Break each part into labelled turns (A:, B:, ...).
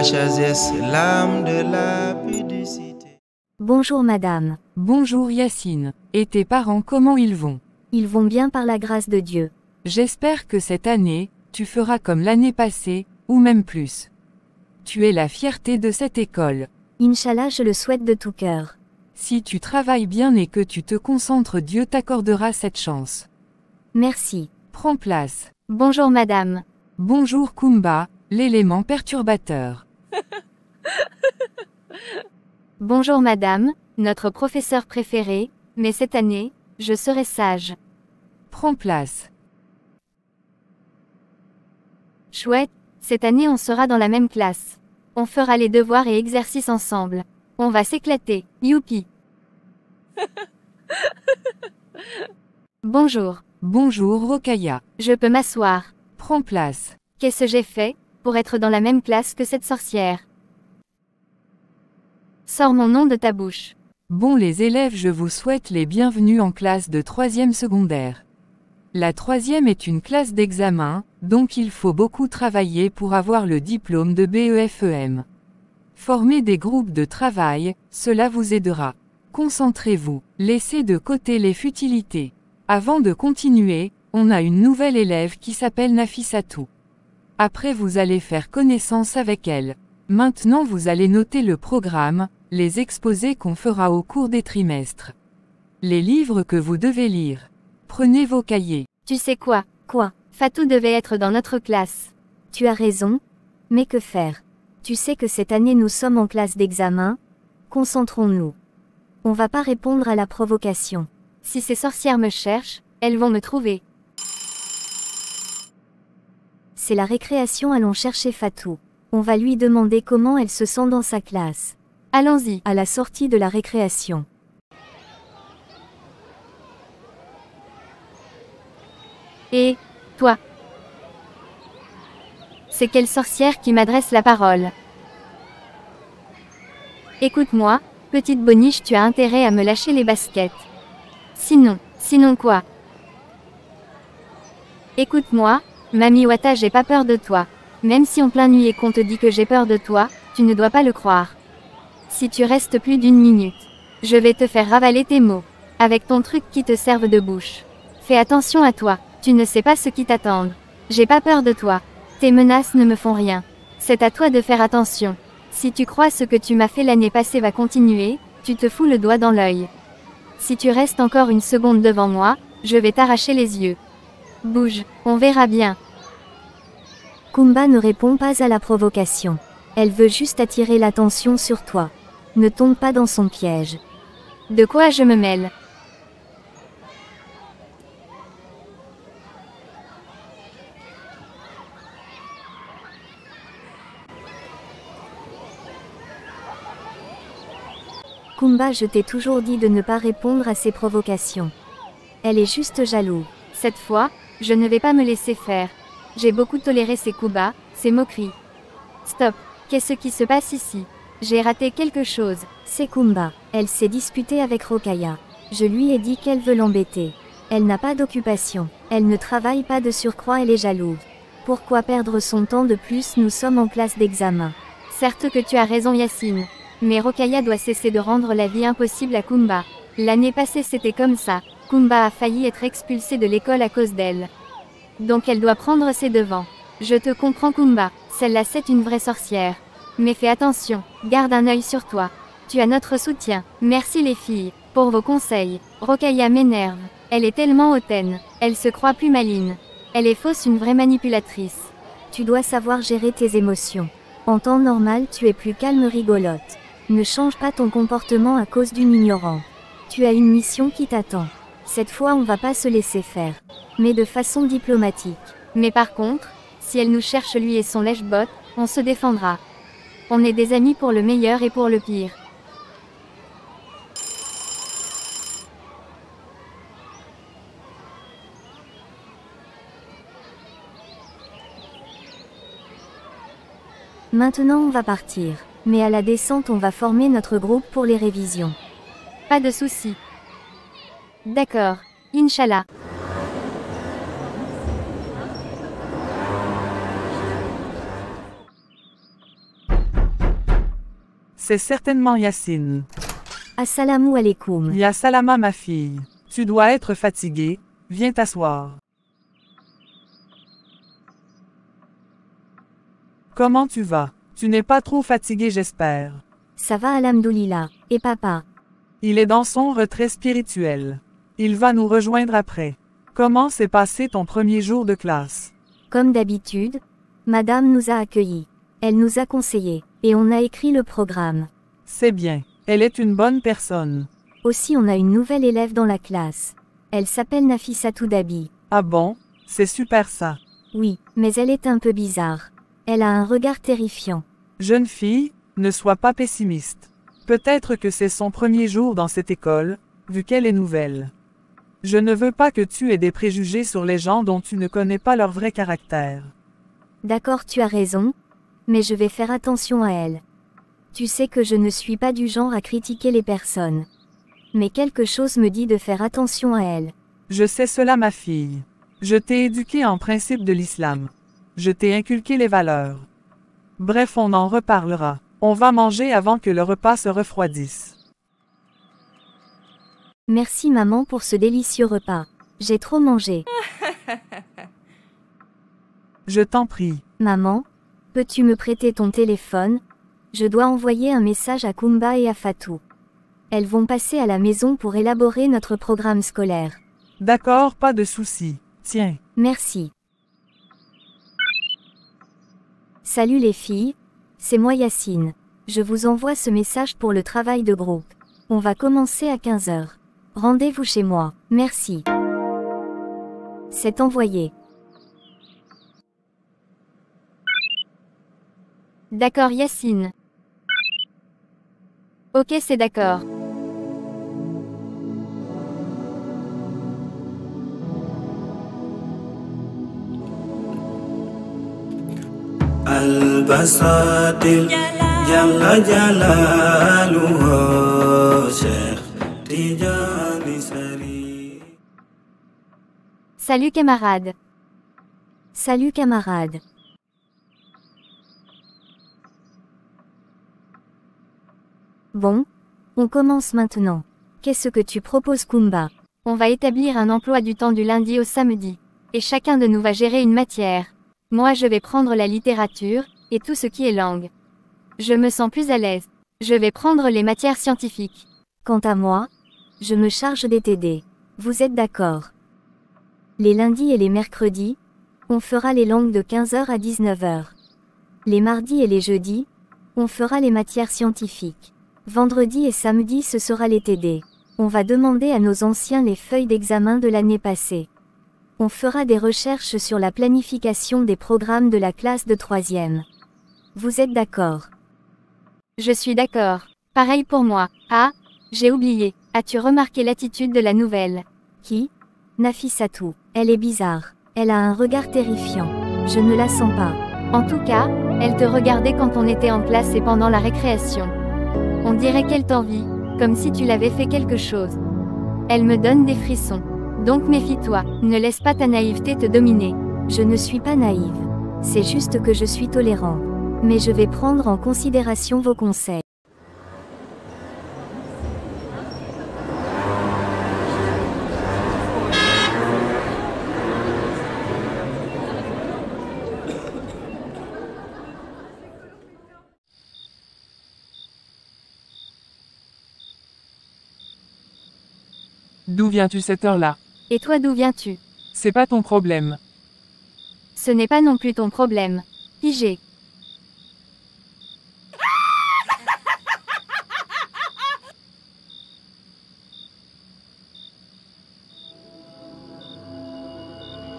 A: sagesse, l'âme de la pudicité.
B: Bonjour madame.
C: Bonjour Yacine. Et tes parents, comment ils vont?
B: Ils vont bien par la grâce de Dieu.
C: J'espère que cette année, tu feras comme l'année passée, ou même plus. Tu es la fierté de cette école.
B: Inch'Allah, je le souhaite de tout cœur.
C: Si tu travailles bien et que tu te concentres, Dieu t'accordera cette chance.
B: Merci.
C: Prends place.
B: Bonjour madame.
C: Bonjour Kumba, l'élément perturbateur.
B: Bonjour madame, notre professeur préféré, mais cette année, je serai sage.
C: Prends place.
B: Chouette, cette année on sera dans la même classe. On fera les devoirs et exercices ensemble. On va s'éclater, youpi. Bonjour.
C: Bonjour Rokaya.
B: Je peux m'asseoir.
C: Prends place.
B: Qu'est-ce que j'ai fait pour être dans la même classe que cette sorcière? Sors mon nom de ta bouche.
C: Bon les élèves, je vous souhaite les bienvenus en classe de 3e secondaire. La 3e est une classe d'examen, donc il faut beaucoup travailler pour avoir le diplôme de BEFEM. Formez des groupes de travail, cela vous aidera. Concentrez-vous, laissez de côté les futilités. Avant de continuer, on a une nouvelle élève qui s'appelle Nafissatou. Après vous allez faire connaissance avec elle. Maintenant vous allez noter le programme, les exposés qu'on fera au cours des trimestres. Les livres que vous devez lire. Prenez vos cahiers.
B: Tu sais quoi? Quoi? Fatou devait être dans notre classe. Tu as raison. Mais que faire? Tu sais que cette année nous sommes en classe d'examen? Concentrons-nous. On va pas répondre à la provocation. Si ces sorcières me cherchent, elles vont me trouver. C'est la récréation, allons chercher Fatou. On va lui demander comment elle se sent dans sa classe. Allons-y, à la sortie de la récréation. Et, toi? C'est quelle sorcière qui m'adresse la parole? Écoute-moi, petite boniche, tu as intérêt à me lâcher les baskets. Sinon quoi? Écoute-moi, Mamie Wata, j'ai pas peur de toi. Même si en plein nuit et qu'on te dit que j'ai peur de toi, tu ne dois pas le croire. Si tu restes plus d'une minute, je vais te faire ravaler tes mots. Avec ton truc qui te serve de bouche. Fais attention à toi, tu ne sais pas ce qui t'attend. J'ai pas peur de toi. Tes menaces ne me font rien. C'est à toi de faire attention. Si tu crois ce que tu m'as fait l'année passée va continuer, tu te fous le doigt dans l'œil. Si tu restes encore une seconde devant moi, je vais t'arracher les yeux. Bouge, on verra bien. Kumba ne répond pas à la provocation. Elle veut juste attirer l'attention sur toi. Ne tombe pas dans son piège. De quoi je me mêle? Kumba, je t'ai toujours dit de ne pas répondre à ses provocations. Elle est juste jalouse. Cette fois, je ne vais pas me laisser faire. J'ai beaucoup toléré ses coups bas, ses moqueries. Stop, qu'est-ce qui se passe ici? J'ai raté quelque chose. C'est Kumba. Elle s'est disputée avec Rokaya. Je lui ai dit qu'elle veut l'embêter. Elle n'a pas d'occupation. Elle ne travaille pas de surcroît, elle est jalouse. Pourquoi perdre son temps de plus? Nous sommes en classe d'examen. Certes que tu as raison Yacine. Mais Rokaya doit cesser de rendre la vie impossible à Kumba. L'année passée c'était comme ça. Kumba a failli être expulsée de l'école à cause d'elle. Donc elle doit prendre ses devants. Je te comprends Kumba, celle-là c'est une vraie sorcière. Mais fais attention, garde un œil sur toi. Tu as notre soutien. Merci les filles, pour vos conseils. Rokaya m'énerve. Elle est tellement hautaine. Elle se croit plus maligne. Elle est fausse, une vraie manipulatrice. Tu dois savoir gérer tes émotions. En temps normal tu es plus calme, rigolote. Ne change pas ton comportement à cause d'une ignorante. Tu as une mission qui t'attend. Cette fois on va pas se laisser faire. Mais de façon diplomatique. Mais par contre, si elle nous cherche lui et son lèche-bot, on se défendra. On est des amis pour le meilleur et pour le pire. Maintenant on va partir. Mais à la descente on va former notre groupe pour les révisions. Pas de souci. D'accord. Inch'Allah.
D: C'est certainement Yacine.
B: Assalamu alaikum.
D: Ya Salama ma fille. Tu dois être fatiguée, viens t'asseoir. Comment tu vas? Tu n'es pas trop fatigué j'espère.
B: Ça va alhamdoulillah. Et papa?
D: Il est dans son retrait spirituel. Il va nous rejoindre après. Comment s'est passé ton premier jour de classe?
B: Comme d'habitude, madame nous a accueillis. Elle nous a conseillés. Et on a écrit le programme.
D: C'est bien. Elle est une bonne personne.
B: Aussi on a une nouvelle élève dans la classe. Elle s'appelle Nafissatou Dabi.
D: Ah bon? C'est super ça.
B: Oui, mais elle est un peu bizarre. Elle a un regard terrifiant.
D: Jeune fille, ne sois pas pessimiste. Peut-être que c'est son premier jour dans cette école, vu qu'elle est nouvelle. Je ne veux pas que tu aies des préjugés sur les gens dont tu ne connais pas leur vrai caractère.
B: D'accord, tu as raison, mais je vais faire attention à elle. Tu sais que je ne suis pas du genre à critiquer les personnes. Mais quelque chose me dit de faire attention à elle.
D: Je sais cela ma fille. Je t'ai éduquée en principe de l'islam. Je t'ai inculqué les valeurs. Bref, on en reparlera. On va manger avant que le repas se refroidisse.
B: Merci maman pour ce délicieux repas. J'ai trop mangé.
D: Je t'en prie.
B: Maman, peux-tu me prêter ton téléphone? Je dois envoyer un message à Kumba et à Fatou. Elles vont passer à la maison pour élaborer notre programme scolaire.
D: D'accord, pas de souci. Tiens.
B: Merci. Salut les filles, c'est moi Yacine. Je vous envoie ce message pour le travail de groupe. On va commencer à 15 h. Rendez-vous chez moi. Merci. C'est envoyé. D'accord Yacine. Ok, c'est d'accord.
A: Al-Basatil Jalla Jalaluhu Cheikh Tijani Sari.
B: Salut camarade. Salut camarade. Bon, on commence maintenant. Qu'est-ce que tu proposes Kumba? On va établir un emploi du temps du lundi au samedi. Et chacun de nous va gérer une matière. Moi je vais prendre la littérature, et tout ce qui est langue. Je me sens plus à l'aise. Je vais prendre les matières scientifiques. Quant à moi, je me charge des TD. Vous êtes d'accord? Les lundis et les mercredis, on fera les langues de 15 h à 19 h. Les mardis et les jeudis, on fera les matières scientifiques. Vendredi et samedi ce sera les TD. On va demander à nos anciens les feuilles d'examen de l'année passée. On fera des recherches sur la planification des programmes de la classe de 3e. Vous êtes d'accord? Je suis d'accord. Pareil pour moi. Ah, j'ai oublié. As-tu remarqué l'attitude de la nouvelle? Qui? Nafissatou. Elle est bizarre. Elle a un regard terrifiant. Je ne la sens pas. En tout cas, elle te regardait quand on était en classe et pendant la récréation. On dirait qu'elle t'envie, comme si tu l'avais fait quelque chose. Elle me donne des frissons. Donc méfie-toi, ne laisse pas ta naïveté te dominer. Je ne suis pas naïve. C'est juste que je suis tolérant. Mais je vais prendre en considération vos conseils.
D: D'où viens-tu cette heure-là?
B: Et toi d'où viens-tu?
D: C'est pas ton problème.
B: Ce n'est pas non plus ton problème. Pigé.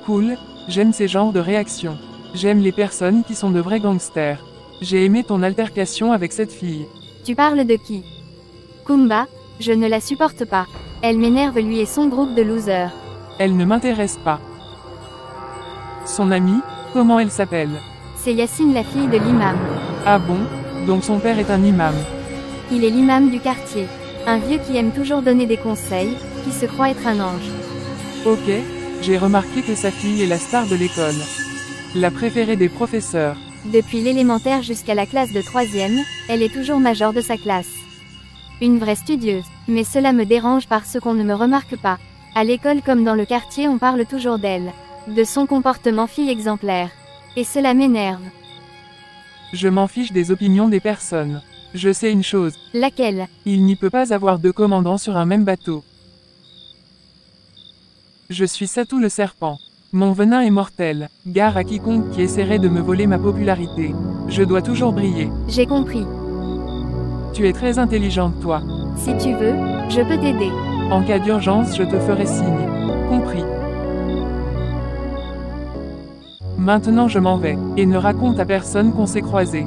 D: Cool, j'aime ces genres de réactions. J'aime les personnes qui sont de vrais gangsters. J'ai aimé ton altercation avec cette fille.
B: Tu parles de qui? Kumba, je ne la supporte pas. Elle m'énerve lui et son groupe de losers.
D: Elle ne m'intéresse pas. Son amie, comment elle s'appelle?
B: C'est Yacine la fille de l'imam.
D: Ah bon? Donc son père est un imam.
B: Il est l'imam du quartier. Un vieux qui aime toujours donner des conseils, qui se croit être un ange.
D: Ok, j'ai remarqué que sa fille est la star de l'école. La préférée des professeurs.
B: Depuis l'élémentaire jusqu'à la classe de 3e, elle est toujours majeure de sa classe. Une vraie studieuse, mais cela me dérange parce qu'on ne me remarque pas. À l'école comme dans le quartier on parle toujours d'elle. De son comportement fille exemplaire. Et cela m'énerve.
C: Je m'en fiche des opinions des personnes. Je sais une chose.
B: Laquelle?
C: Il n'y peut pas avoir deux commandants sur un même bateau. Je suis Satou le serpent. Mon venin est mortel. Gare à quiconque qui essaierait de me voler ma popularité. Je dois toujours briller.
B: J'ai compris.
C: Tu es très intelligente toi.
B: Si tu veux, je peux t'aider.
C: En cas d'urgence je te ferai signe. Compris. Maintenant je m'en vais, et ne raconte à personne qu'on s'est croisés.